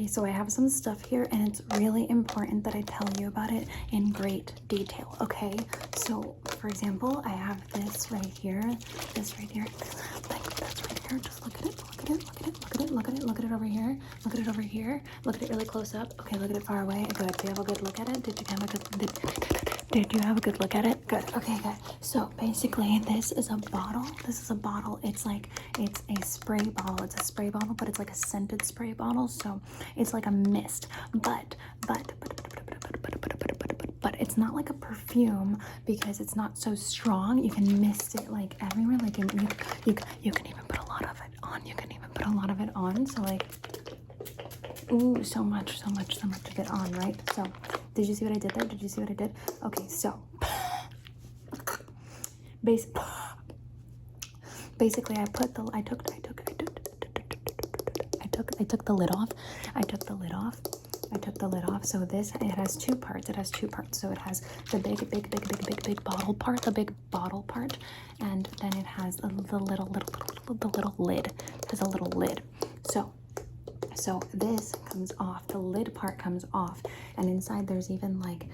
Okay, so I have some stuff here, and it's really important that I tell you about it in great detail, okay? So, for example, I have this right here, like this right here. Just look at it, look at it, look at it, look at it, look at it, look at it over here, look at it over here, look at it really close up. Okay, look at it far away. Good. Do you have a good look at it? Did you have a good look at it? Good. Okay, good. So basically, this is a bottle. It's a spray bottle. It's a spray bottle, but it's like a scented spray bottle. So it's like a mist, but it's not like a perfume because it's not so strong. You can mist it like everywhere. Like you can even put a lot of it on. You can even put a lot of it on. So like, ooh, so much of it on, right? So did you see what I did there? Did you see what I did? Okay, so basically I took the lid off. I took the lid off. So this, it has two parts. So it has the big bottle part, and then it has the little lid. It has a little lid. So this comes off, the lid part comes off, and inside there's even like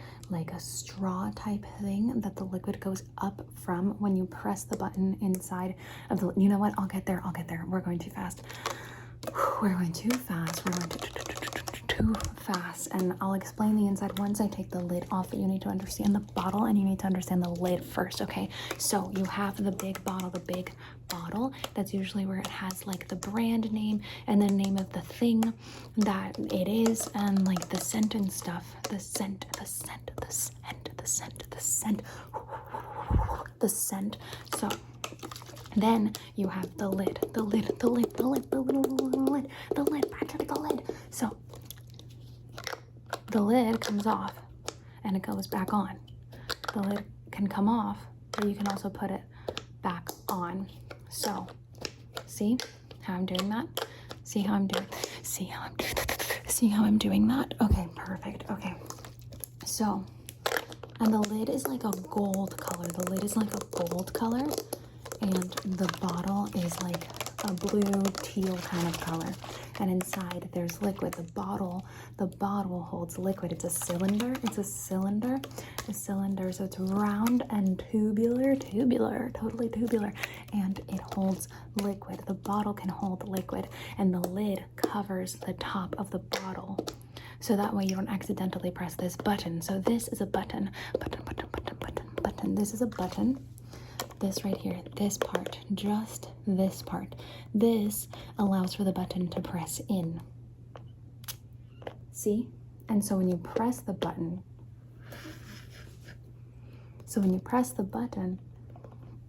a straw type thing that the liquid goes up from when you press the button inside of the, you know what, I'll get there. We're going too fast. We're going too fast, and I'll explain the inside once I take the lid off, but you need to understand the bottle and you need to understand the lid first, okay? So you have the big bottle, that's usually where it has like the brand name and the name of the thing that it is, and like the scent and stuff, the scent. So then you have the lid, back to the lid. So the lid comes off and it goes back on. The lid can come off, but you can also put it back on. So see how I'm doing that? See how I'm doing that? Okay, perfect. Okay. So, and the lid is like a gold color. And the bottle is like a blue teal kind of color, and inside there's liquid. The bottle holds liquid. It's a cylinder, so it's round and tubular, totally tubular, and it holds liquid. The bottle can hold liquid, and the lid covers the top of the bottle, so that way you don't accidentally press this button. So this is a button. This is a button. This right here, this part, just this part, this allows for the button to press in. See? And so when you press the button, the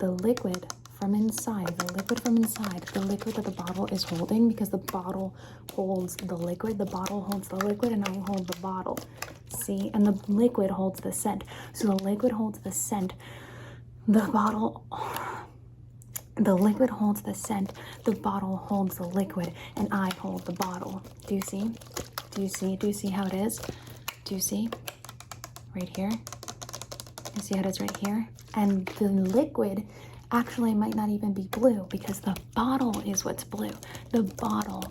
liquid from inside, the liquid that the bottle is holding, because the bottle holds the liquid, and I hold the bottle. See? And the liquid holds the scent. So the liquid holds the scent. The liquid holds the scent, the bottle holds the liquid, and I hold the bottle. Do you see? Do you see how it is? Do you see? Right here? You see how it is right here? And the liquid actually might not even be blue, because the bottle is what's blue. The bottle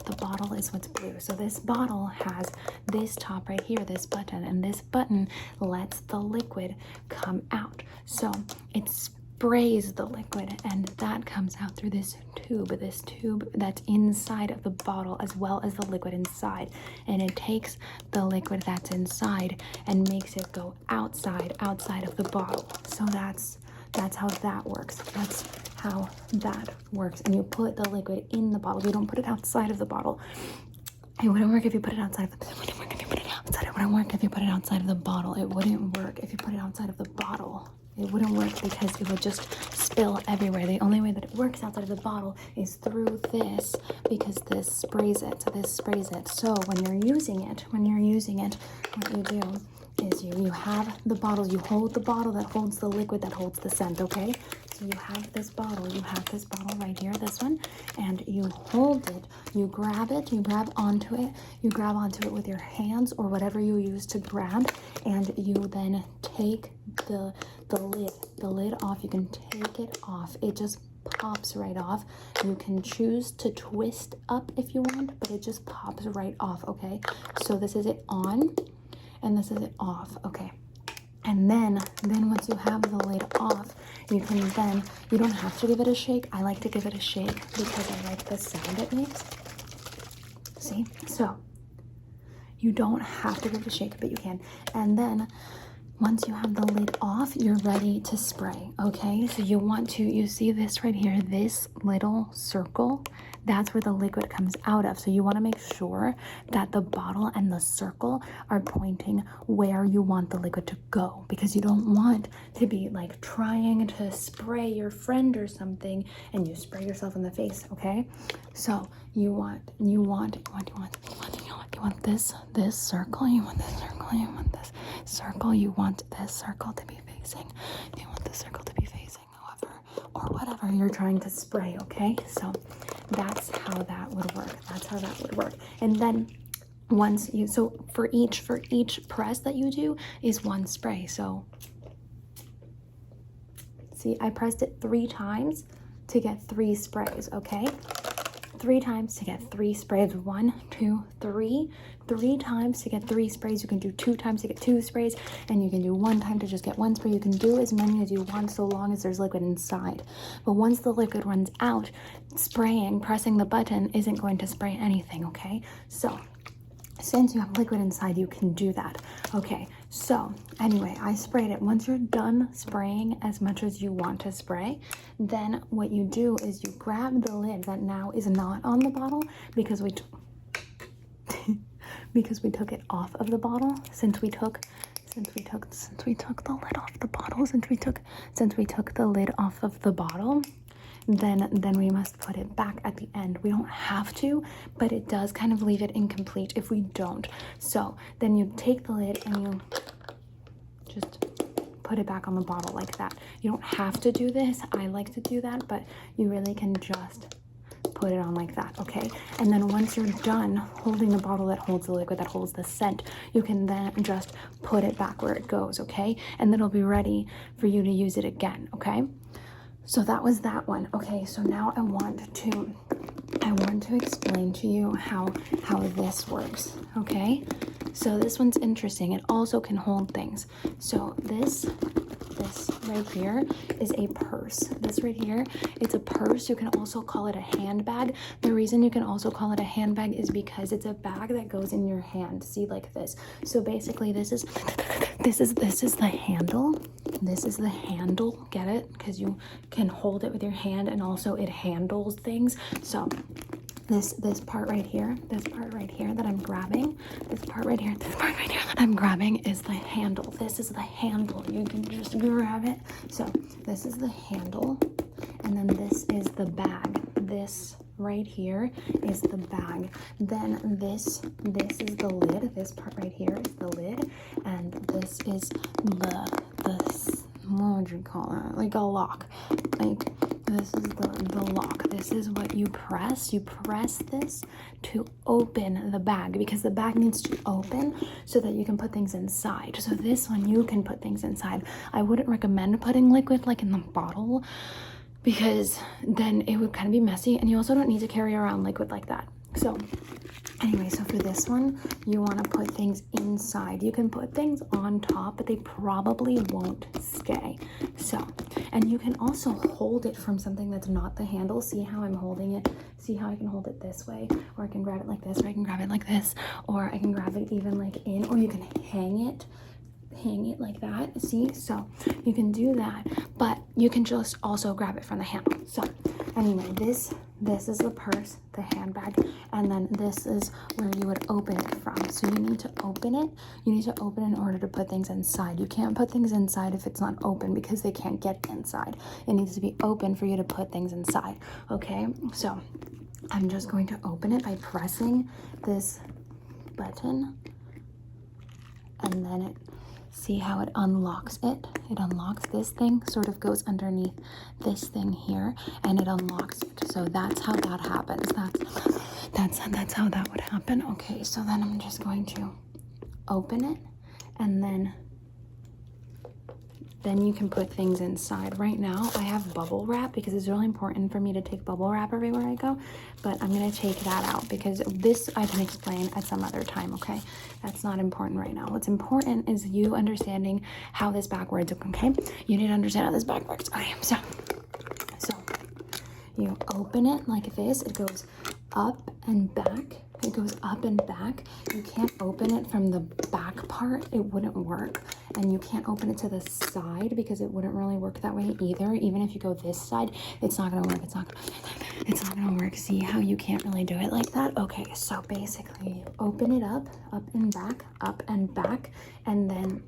is what's blue. So this bottle has this top right here, this button, and this button lets the liquid come out. So it sprays the liquid, and that comes out through this tube that's inside of the bottle, as well as the liquid inside, and it takes the liquid that's inside and makes it go outside of the bottle. So that's how that works. And you put the liquid in the bottle. You don't put it outside of the bottle. It wouldn't work if you put it outside of the bottle. It wouldn't work if you put it outside of the bottle. It wouldn't work if you put it outside of the bottle. It wouldn't work because it would just spill everywhere. The only way that it works outside of the bottle is through this, because this sprays it. So when you're using it, what you do is you have the bottle, you hold the bottle that holds the liquid that holds the scent, okay? So you have this bottle right here, this one, and you hold it, you grab onto it with your hands or whatever you use to grab, and you then take the lid off. You can take it off. It just pops right off. You can choose to twist up if you want, but it just pops right off, okay? So this is it on, and this is it off, okay? And then once you have the lid off, you don't have to give it a shake. I like to give it a shake because I like the sound it makes. See? So you don't have to give it a shake, but you can. And then once you have the lid off, you're ready to spray, okay? So you see this right here, this little circle, that's where the liquid comes out of. So you want to make sure that the bottle and the circle are pointing where you want the liquid to go, because you don't want to be like trying to spray your friend or something and you spray yourself in the face, okay? So you want this circle, you want this circle, you want this circle, you want this circle to be facing, you want this circle to be facing, however, or whatever you're trying to spray, okay? So that's how that would work. And then for each press that you do is one spray. So see, I pressed it 3 times to get 3 sprays, okay? 3 times to get 3 sprays. 1, 2, 3. 3 times to get 3 sprays. You can do 2 times to get 2 sprays, and you can do 1 time to just get 1 spray. You can do as many as you want so long as there's liquid inside. But once the liquid runs out, pressing the button isn't going to spray anything, okay? So since you have liquid inside, you can do that. Okay, so anyway, I sprayed it. Once you're done spraying as much as you want to spray, then what you do is you grab the lid that now is not on the bottle because we took it off of the bottle since we took the lid off the bottle, since we took the lid off of the bottle. Then we must put it back at the end. We don't have to, but it does kind of leave it incomplete if we don't. So then you take the lid and you just put it back on the bottle like that. You don't have to do this. I like to do that, but you really can just put it on like that, okay? And then once you're done holding the bottle that holds the liquid, that holds the scent, you can then just put it back where it goes, okay? And then it'll be ready for you to use it again, okay? So that was that one. Okay, so now I want to explain to you how this works, okay? So this one's interesting. It also can hold things. So this right here is a purse. This right here, it's a purse. You can also call it a handbag. The reason you can also call it a handbag is because it's a bag that goes in your hand. See, like this. So basically this is the handle. This is the handle, get it? Because you can hold it with your hand and also it handles things. So this part right here that I'm grabbing, this part right here that I'm grabbing is the handle. This is the handle. You can just grab it. So this is the handle, and then this is the bag. This right here is the bag. Then this is the lid. This part right here is the lid, and this is the what would you call it? Like a lock. Like this is the lock. This is what you press. You press this to open the bag because the bag needs to open so that you can put things inside. So this one you can put things inside. I wouldn't recommend putting liquid like in the bottle because then it would kind of be messy, and you also don't need to carry around liquid like that. So anyway, so for this one, you want to put things inside. You can put things on top, but they probably won't stay. So, and you can also hold it from something that's not the handle. See how I'm holding it? See how I can hold it this way? Or I can grab it like this, or I can grab it like this, or I can grab it even like in, or you can hang it like that. See, so you can do that, but you can just also grab it from the handle. So anyway, this is the purse, the handbag, and then this is where you would open it from. So you need to open it. You need to open in order to put things inside. You can't put things inside if it's not open because they can't get inside. It needs to be open for you to put things inside. Okay, so I'm just going to open it by pressing this button, and then it, see how it unlocks it? It unlocks this thing, sort of goes underneath this thing here, and it unlocks it. So that's how that happens. That's how that would happen. Okay, so then I'm just going to open it, and then then you can put things inside. Right now I have bubble wrap because it's really important for me to take bubble wrap everywhere I go, but I'm gonna take that out because this I can explain at some other time, okay? That's not important right now. What's important is you understanding how this bag works, okay? You need to understand how this bag works. Okay, so you open it like this. It goes up and back. It goes up and back. You can't open it from the back part. It wouldn't work. And you can't open it to the side because it wouldn't really work that way either. Even if you go this side, it's not gonna work. It's not gonna work. See how you can't really do it like that? Okay, so basically you open it up and back, and then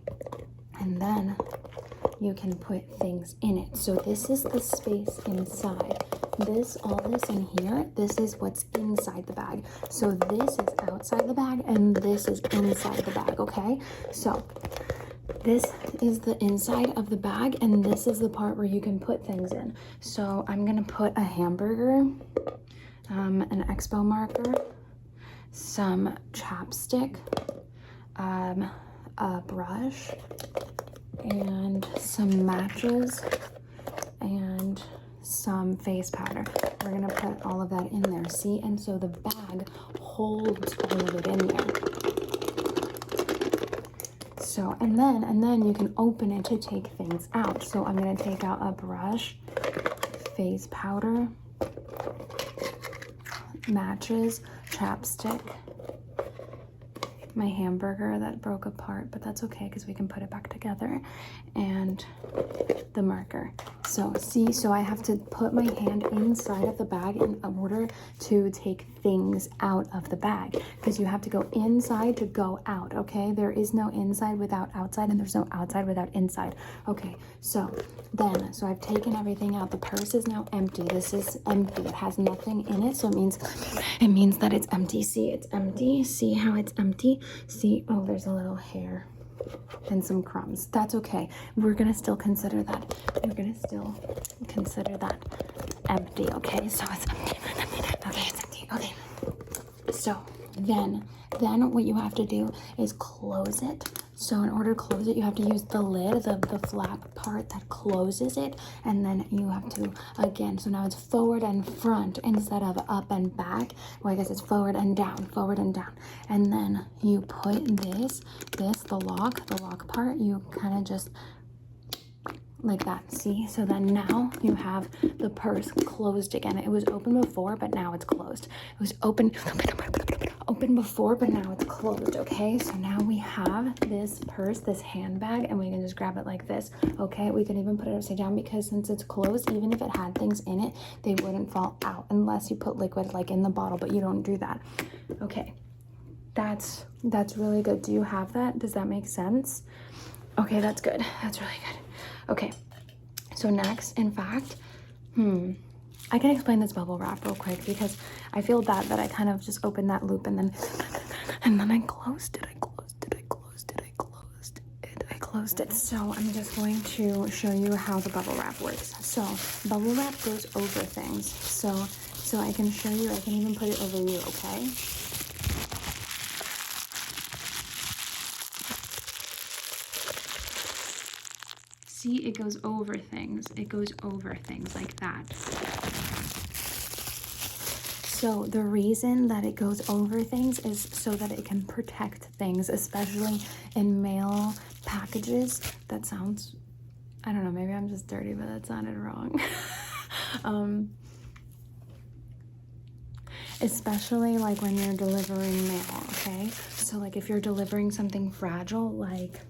you can put things in it. So this is the space inside. All this in here, this is what's inside the bag. So this is outside the bag and this is inside the bag, okay? So this is the inside of the bag and this is the part where you can put things in. So I'm gonna put a hamburger, an expo marker, some chapstick, a brush, and some matches, and some face powder. We're gonna put all of that in there, see? And so the bag holds all of it in there. So, and then you can open it to take things out. So I'm gonna take out a brush, face powder, matches, chapstick, my hamburger that broke apart, but that's okay because we can put it back together, and the marker. So see, so I have to put my hand inside of the bag in order to take things out of the bag, because you have to go inside to go out, okay? There is no inside without outside, and there's no outside without inside. Okay, so I've taken everything out. The purse is now empty. This is empty. It has nothing in it, so it means that it's empty. See, it's empty. See how it's empty? See, oh, there's a little hair and some crumbs. That's okay. We're gonna still consider that. We're gonna still consider that empty, okay? So it's empty. Okay, it's empty. Okay. So then what you have to do is close it. So in order to close it, you have to use the lid, the flap part that closes it, and then you have to, again, so now it's forward and front instead of up and back. Well, I guess it's forward and down, and then you put the lock part, you kind of just like that, see? So then now you have the purse closed again. It was open before, but now it's closed. It was open before, but now it's closed, okay? So now we have this purse, this handbag, and we can just grab it like this, okay? We can even put it upside down because since it's closed, even if it had things in it, they wouldn't fall out unless you put liquid like in the bottle, but you don't do that. Okay, that's really good. Do you have that? Does that make sense? Okay, that's good. That's really good. Okay, so next, in fact, I can explain this bubble wrap real quick because I feel bad that I kind of just opened that loop and then I closed it. I closed it. So I'm just going to show you how the bubble wrap works. So bubble wrap goes over things. So I can show you, I can even put it over you, okay? See, it goes over things. It goes over things like that. So the reason that it goes over things is so that it can protect things, especially in mail packages. That sounds, I don't know, maybe I'm just dirty, but that sounded wrong. Especially like when you're delivering mail, okay? So like if you're delivering something fragile, like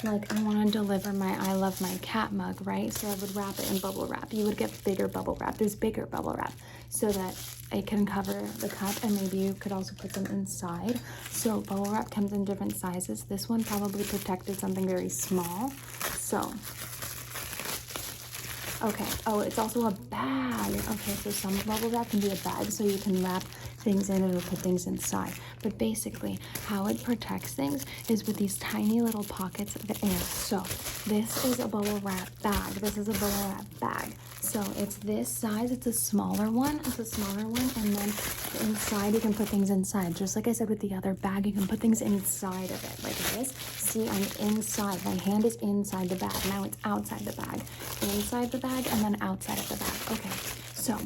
I want to deliver my I love my cat mug, right? So I would wrap it in bubble wrap. You would get bigger bubble wrap. There's bigger bubble wrap so that it can cover the cup, and maybe you could also put them inside. So bubble wrap comes in different sizes. This one probably protected something very small. So, okay. Oh, it's also a bag. Okay, so some bubble wrap can be a bag, so you can wrap things in, it'll put things inside. But basically, how it protects things is with these tiny little pockets of air. So this is a bubble wrap bag. This is a bubble wrap bag. So it's this size. It's a smaller one. It's a smaller one. And then inside, you can put things inside. Just like I said with the other bag, you can put things inside of it like this. See, I'm inside. My hand is inside the bag. Now it's outside the bag. Inside the bag and then outside of the bag. Okay, so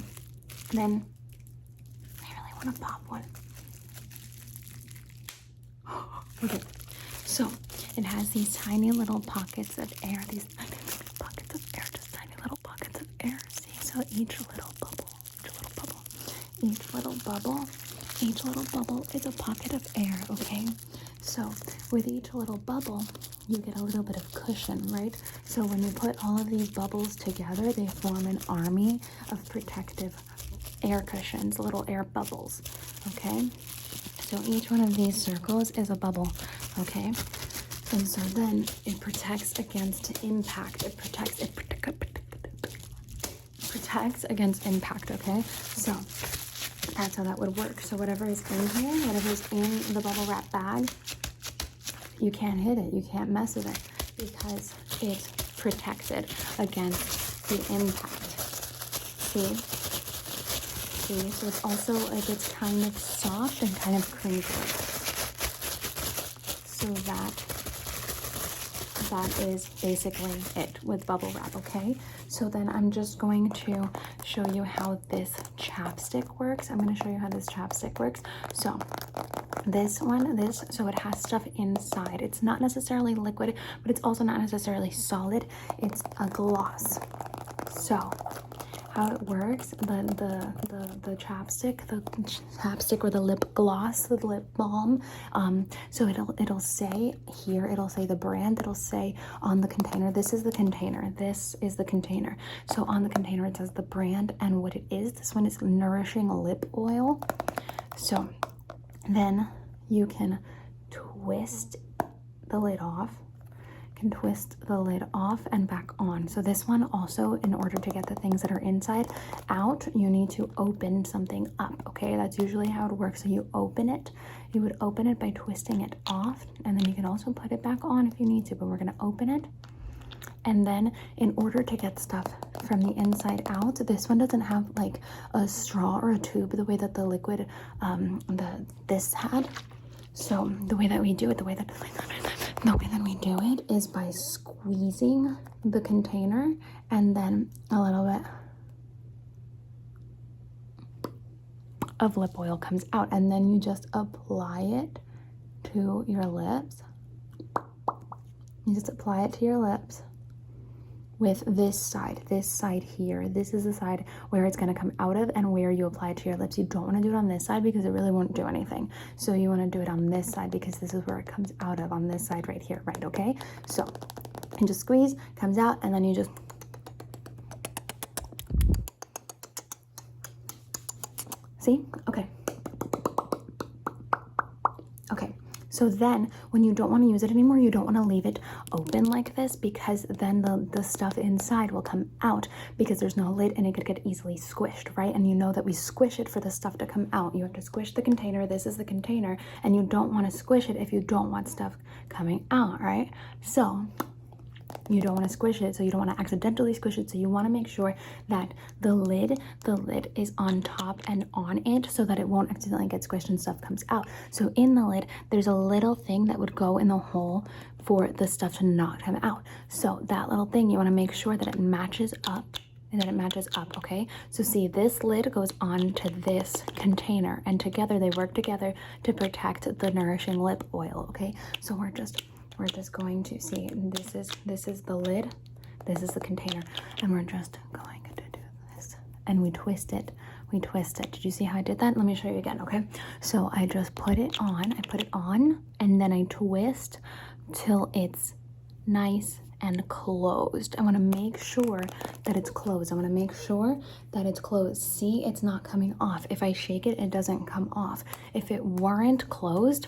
then I really want to pop one. Okay, so it has these tiny little pockets of air. These tiny little pockets of air. Just tiny little pockets of air. See, so each little bubble is a pocket of air, okay? So with each little bubble, you get a little bit of cushion, right? So when you put all of these bubbles together, they form an army of protective air cushions, little air bubbles, okay? So each one of these circles is a bubble, okay? And so then it protects against impact. It protects against impact, okay? So that's how that would work. So whatever is in here, whatever is in the bubble wrap bag, you can't hit it. You can't mess with it because it's protected against the impact. See? So it's also like it's kind of soft and kind of crinkly. So that is basically it with bubble wrap, okay? So then I'm just going to show you how this chapstick works. I'm going to show you how this chapstick works. So so it has stuff inside. It's not necessarily liquid, but it's also not necessarily solid. It's a gloss. So how it works, the chapstick or the lip gloss, the lip balm, so it'll say here, it'll say the brand, it'll say on the container, this is the container, this is the container. So on the container it says the brand and what it is. This one is Nourishing Lip Oil. So then you can twist the lid off. Twist the lid off and back on. So this one also, in order to get the things that are inside out, you need to open something up, okay? That's usually how it works. So you open it. You would open it by twisting it off, and then you can also put it back on if you need to, but we're going to open it. And then in order to get stuff from the inside out, this one doesn't have like a straw or a tube the way that the liquid this had. So the way that we do it, the way that we do it is by squeezing the container, and then a little bit of lip oil comes out, and then you just apply it to your lips. You just apply it to your lips with this side here. This is the side where it's going to come out of and where you apply it to your lips. You don't want to do it on this side because it really won't do anything. So you want to do it on this side because this is where it comes out of, on this side right here, right? Okay, so you just squeeze, comes out, and then you just see. Okay, so then when you don't want to use it anymore, you don't want to leave it open like this, because then the stuff inside will come out because there's no lid and it could get easily squished, right? And you know that we squish it for the stuff to come out. You have to squish the container. This is the container, and you don't want to squish it if you don't want stuff coming out, right? So you don't want to squish it, so you don't want to accidentally squish it, so you want to make sure that the lid is on top and on it so that it won't accidentally get squished and stuff comes out. So in the lid there's a little thing that would go in the hole for the stuff to not come out. So that little thing, you want to make sure that it matches up, okay? So see, this lid goes on to this container, and together they work together to protect the Nourishing Lip Oil, okay? So we're just going to see, this is the lid, this is the container, and we're just going to do this, and we twist it. Did you see how I did that? Let me show you again, okay? So I just put it on, and then I twist till it's nice and closed. I want to make sure that it's closed. See, it's not coming off. If I shake it, it doesn't come off. If it weren't closed,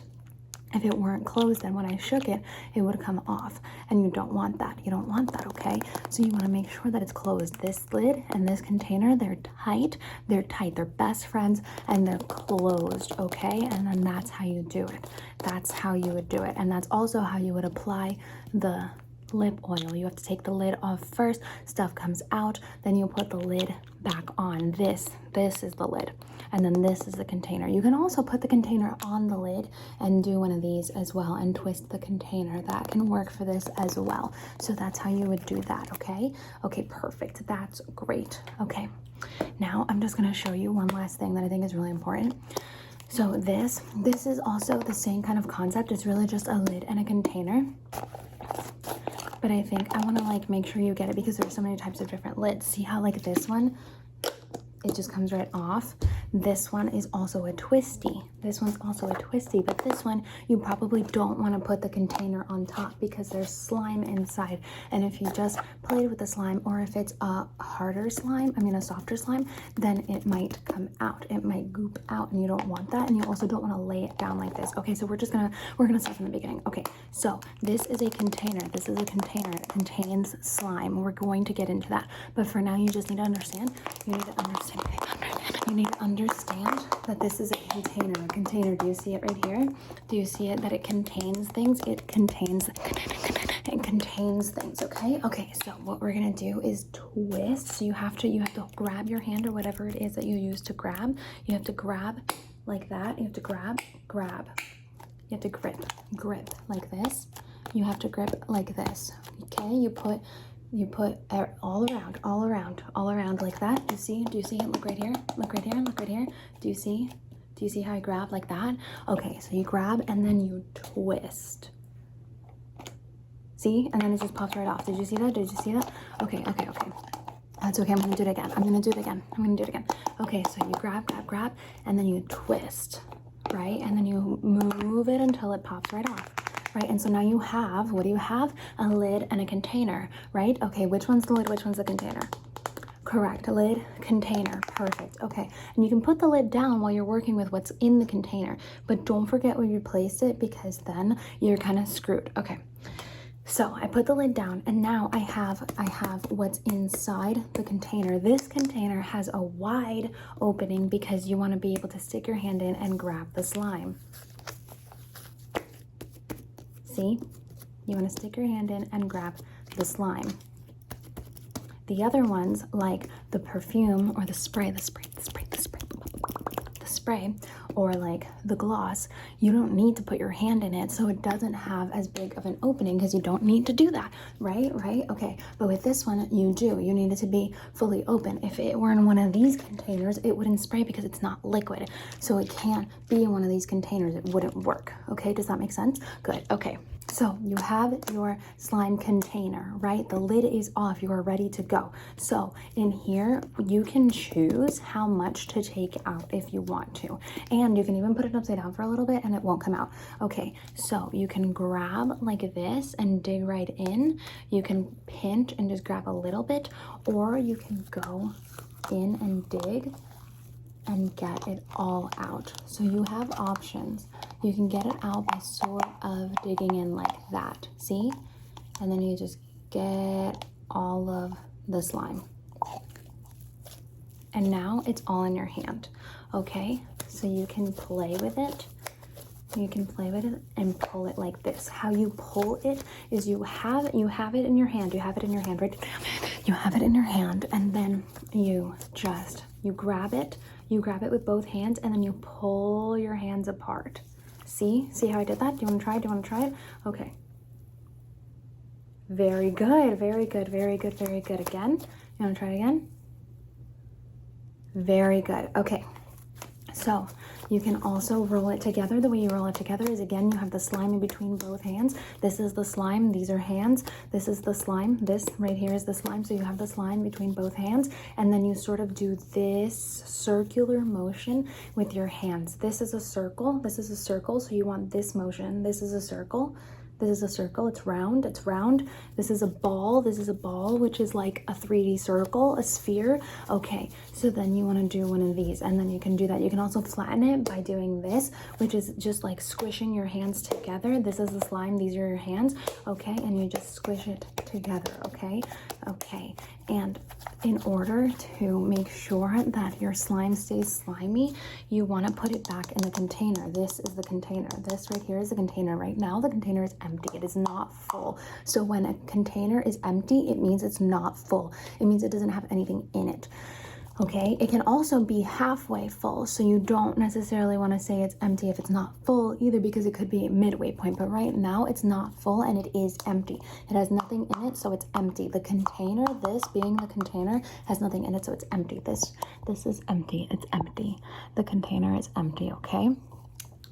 If it weren't closed, then when I shook it, it would come off. And you don't want that. You don't want that, okay? So you want to make sure that it's closed. This lid and this container, they're tight. They're tight. They're best friends and they're closed, okay? And then that's how you do it. That's how you would do it. And that's also how you would apply the lip oil. You have to take the lid off first. Stuff comes out. Then you put the lid back on. This is the lid. And then this is the container. You can also put the container on the lid and do one of these as well and twist the container. That can work for this as well. So that's how you would do that, okay? Okay, perfect. That's great. Okay, now I'm just gonna show you one last thing that I think is really important. So this is also the same kind of concept. It's really just a lid and a container. But I think I wanna like make sure you get it because there's so many types of different lids. See how like this one, it just comes right off. This one is also a twisty. This one's also a twisty, but this one you probably don't want to put the container on top because there's slime inside. And if you just played with the slime, or if it's a harder slime, a softer slime, then it might come out. It might goop out, and you don't want that. And you also don't want to lay it down like this. Okay, so we're gonna start from the beginning. Okay, so this is a container. This is a container. It contains slime. We're going to get into that. But for now, you just need to understand. You need to understand that this is a container. A container. Do you see it right here? Do you see it that it contains things? It contains things. Okay. Okay. So what we're gonna do is twist. So you have to grab your hand or whatever it is that you use to grab. You have to grab like that. You have to grab. You have to grip like this. You have to grip like this. Okay. You put all around like that. Do you see it? Look right here. Do you see how I grab like that? Okay, so you grab and then you twist. See? And then it just pops right off. Did you see that? Okay. That's okay. I'm gonna do it again. Okay, so you grab, and then you twist, right? And then you move it until it pops right off. Right, and so now you have, what do you have? A lid and a container, right? Okay, which one's the lid, which one's the container? Correct, a lid, container, perfect. Okay, and you can put the lid down while you're working with what's in the container, but don't forget where you placed it because then you're kind of screwed. Okay, so I put the lid down and now I have what's inside the container. This container has a wide opening because you want to be able to stick your hand in and grab the slime. See, you want to stick your hand in and grab the slime. The other ones, like the perfume or the spray, or like the gloss, you don't need to put your hand in it, so it doesn't have as big of an opening because you don't need to do that, right? Okay, but with this one, you do. You need it to be fully open. If it were in one of these containers, it wouldn't spray because it's not liquid, so it can't be in one of these containers. It wouldn't work. Okay, does that make sense? Good. Okay. So you have your slime container, right? The lid is off. You are ready to go. So in here, you can choose how much to take out if you want to. And you can even put it upside down for a little bit and it won't come out. Okay, so you can grab like this and dig right in. You can pinch and just grab a little bit, or you can go in and dig and get it all out. So you have options. You can get it out by sort of digging in like that, see? And then you just get all of the slime. And now it's all in your hand, okay? So you can play with it. You can play with it and pull it like this. How you pull it is you have it in your hand. You have it in your hand, right? You have it in your hand, and then you grab it. You grab it with both hands, and then you pull your hands apart. See how I did that? Do you want to try it? Okay. Very good. Again. You want to try it again? Very good. Okay. So you can also roll it together. The way you roll it together is, again, you have the slime in between both hands. This is the slime. These are hands. This is the slime. This right here is the slime. So you have the slime between both hands. And then you sort of do this circular motion with your hands. This is a circle. So you want this motion. This is a circle. This is a circle, it's round, it's round. This is a ball, which is like a 3D circle, a sphere. Okay, so then you want to do one of these, and then you can do that. You can also flatten it by doing this, which is just like squishing your hands together. This is the slime, these are your hands, okay? And you just squish it together, okay? Okay, and in order to make sure that your slime stays slimy, you want to put it back in the container. This is the container. This right here is the container. Right now, the container is empty. It is not full. So when a container is empty, it means it's not full. It means it doesn't have anything in it. Okay, it can also be halfway full, so you don't necessarily want to say it's empty if it's not full either, because it could be a midway point. But right now it's not full and it is empty. It has nothing in it, so it's empty. The container, this being the container, has nothing in it, so it's empty. This is empty. It's empty. The container is empty. Okay.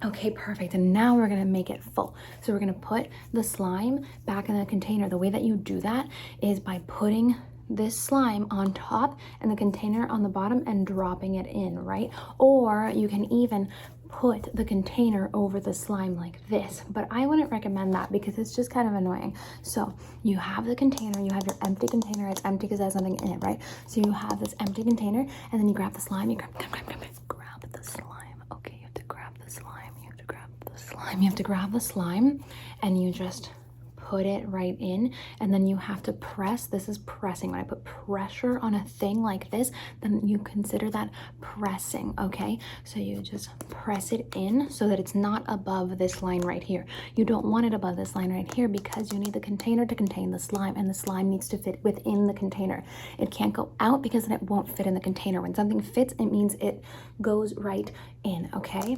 Okay, perfect. And now we're going to make it full. So we're going to put the slime back in the container. The way that you do that is by putting this slime on top and the container on the bottom and dropping it in, right? Or you can even put the container over the slime like this, but I wouldn't recommend that because it's just kind of annoying. So you have the container, you have your empty container. It's empty because it has nothing in it, right? So you have this empty container, and then you grab the slime, you grab the slime. Okay, you have to grab the slime, you have to grab the slime, you have to grab the slime, and you just put it right in, and then you have to press. This is pressing. When I put pressure on a thing like this, then you consider that pressing, okay? So you just press it in so that it's not above this line right here. You don't want it above this line right here because you need the container to contain the slime, and the slime needs to fit within the container. It can't go out because then it won't fit in the container. When something fits, it means it goes right in, okay?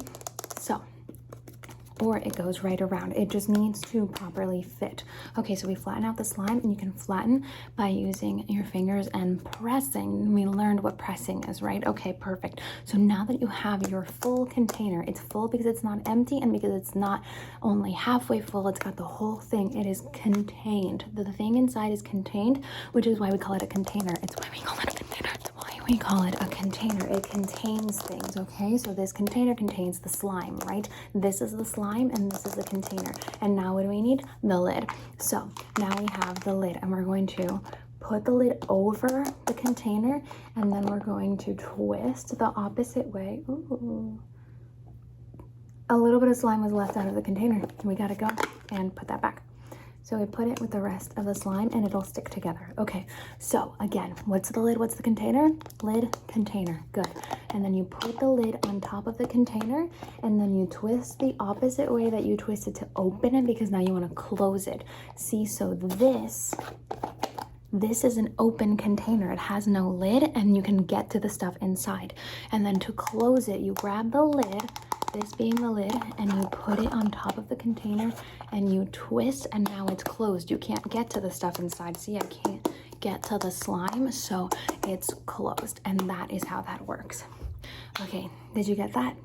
So, or it goes right around. It just needs to properly fit. Okay, so we flatten out the slime, and you can flatten by using your fingers and pressing. We learned what pressing is, right? Okay, perfect. So now that you have your full container, it's full because it's not empty, and because it's not only halfway full, it's got the whole thing. It is contained. The thing inside is contained, which is why we call it a container. It's why we call it a container. It's why we call it a container. It contains things, okay? So this container contains the slime, right? This is the slime, and this is the container. And now what do we need? The lid. So now we have the lid, and we're going to put the lid over the container, and then we're going to twist the opposite way. Ooh. A little bit of slime was left out of the container. We gotta go and put that back. So we put it with the rest of the slime, and it'll stick together. Okay, so again, what's the lid? What's the container? Lid, container. Good. And then you put the lid on top of the container, and then you twist the opposite way that you twisted to open it, because now you want to close it. See, so this is an open container. It has no lid, and you can get to the stuff inside. And then to close it, you grab the lid, this being the lid, and you put it on top of the container, and you twist, and now it's closed. You can't get to the stuff inside. See, I can't get to the slime, so it's closed, and that is how that works. Okay, did you get that?